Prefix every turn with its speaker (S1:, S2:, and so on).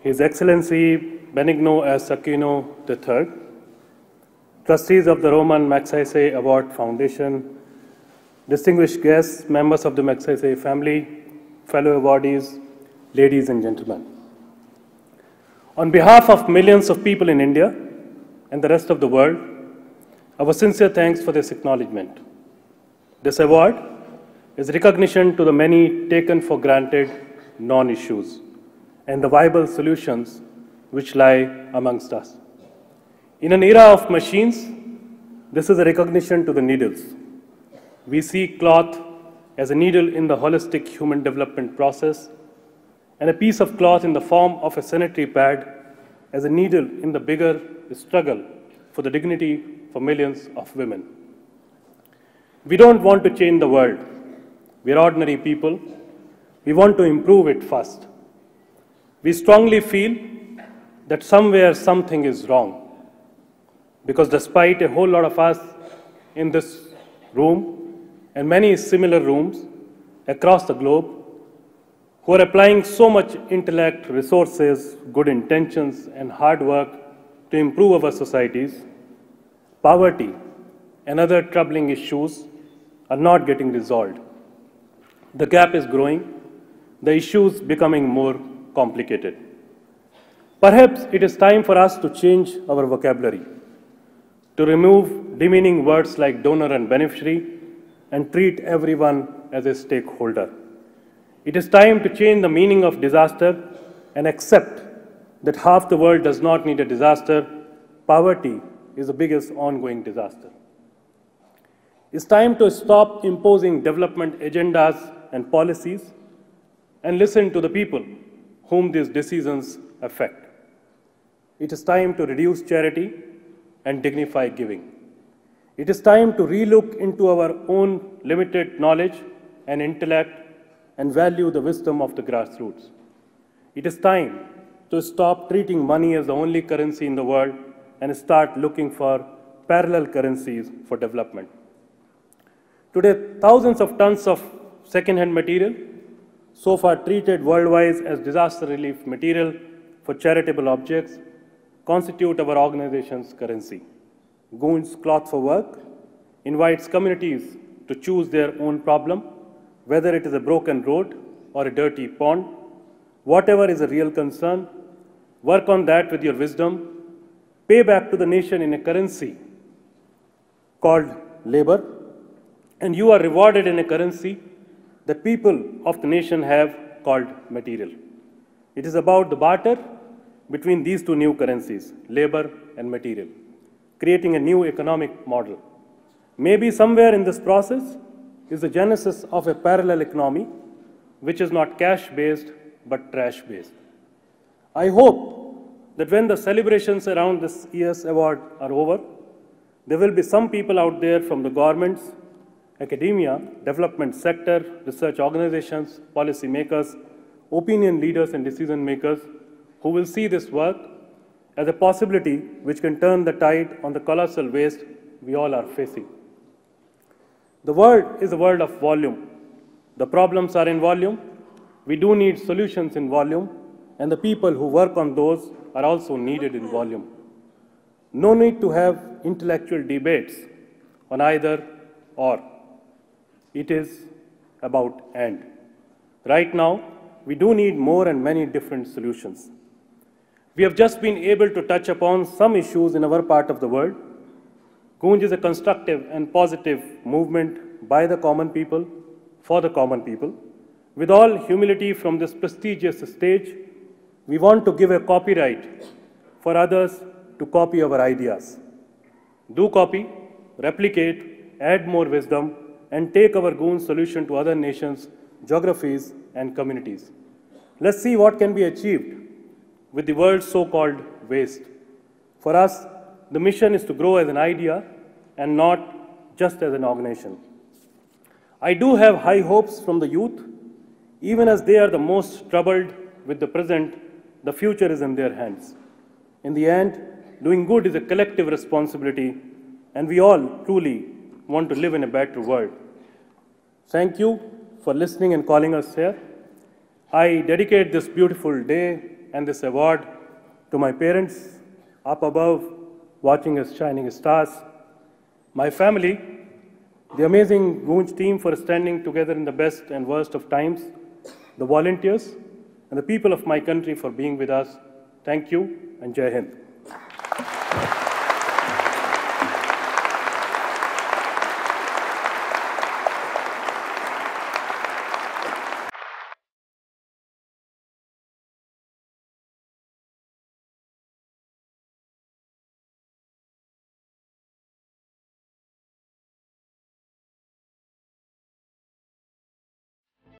S1: His Excellency Benigno S. Aquino III, trustees of the Ramon Magsaysay Award Foundation, distinguished guests, members of the Magsaysay family, fellow awardees, ladies and gentlemen. On behalf of millions of people in India and the rest of the world, our sincere thanks for this acknowledgement. This award is recognition to the many taken for granted non-issues and the viable solutions which lie amongst us. In an era of machines, this is a recognition to the needles. We see cloth as a needle in the holistic human development process and a piece of cloth in the form of a sanitary pad as a needle in the bigger struggle for the dignity for millions of women. We don't want to change the world. We're ordinary people. We want to improve it first. We strongly feel that somewhere something is wrong, because despite a whole lot of us in this room and many similar rooms across the globe who are applying so much intellect, resources, good intentions, and hard work to improve our societies, poverty and other troubling issues are not getting resolved. The gap is growing, the issues becoming more complicated. Perhaps it is time for us to change our vocabulary, to remove demeaning words like donor and beneficiary and treat everyone as a stakeholder. It is time to change the meaning of disaster and accept that half the world does not need a disaster. Poverty is the biggest ongoing disaster. It's time to stop imposing development agendas and policies and listen to the people whom these decisions affect. It is time to reduce charity and dignify giving. It is time to relook into our own limited knowledge and intellect and value the wisdom of the grassroots. It is time to stop treating money as the only currency in the world and start looking for parallel currencies for development. Today, thousands of tons of second-hand material, so far treated worldwide as disaster relief material for charitable objects, constitute our organization's currency. Goon's Cloth for Work invites communities to choose their own problem, whether it is a broken road or a dirty pond, whatever is a real concern, work on that with your wisdom, pay back to the nation in a currency called labor, and you are rewarded in a currency that people of the nation have called material. It is about the barter between these two new currencies, labor and material, creating a new economic model. Maybe somewhere in this process is the genesis of a parallel economy, which is not cash-based, but trash-based. I hope that when the celebrations around this year's award are over, there will be some people out there from the governments, academia, development sector, research organizations, policy makers, opinion leaders, and decision makers who will see this work as a possibility which can turn the tide on the colossal waste we all are facing. The world is a world of volume. The problems are in volume. We do need solutions in volume, and the people who work on those are also needed in volume. No need to have intellectual debates on either or. It is about and. Right now, we do need more and many different solutions. We have just been able to touch upon some issues in our part of the world. Goonj is a constructive and positive movement by the common people, for the common people. With all humility from this prestigious stage, we want to give a copyright for others to copy our ideas. Do copy, replicate, add more wisdom, and take our Goonj solution to other nations, geographies, and communities. Let's see what can be achieved with the world's so-called waste. For us, the mission is to grow as an idea and not just as an organization. I do have high hopes from the youth. Even as they are the most troubled with the present, the future is in their hands. In the end, doing good is a collective responsibility, and we all truly want to live in a better world. Thank you for listening and calling us here. I dedicate this beautiful day and this award to my parents up above, watching us shining stars, my family, the amazing Goonj team for standing together in the best and worst of times, the volunteers, and the people of my country for being with us. Thank you, and Jai Hind.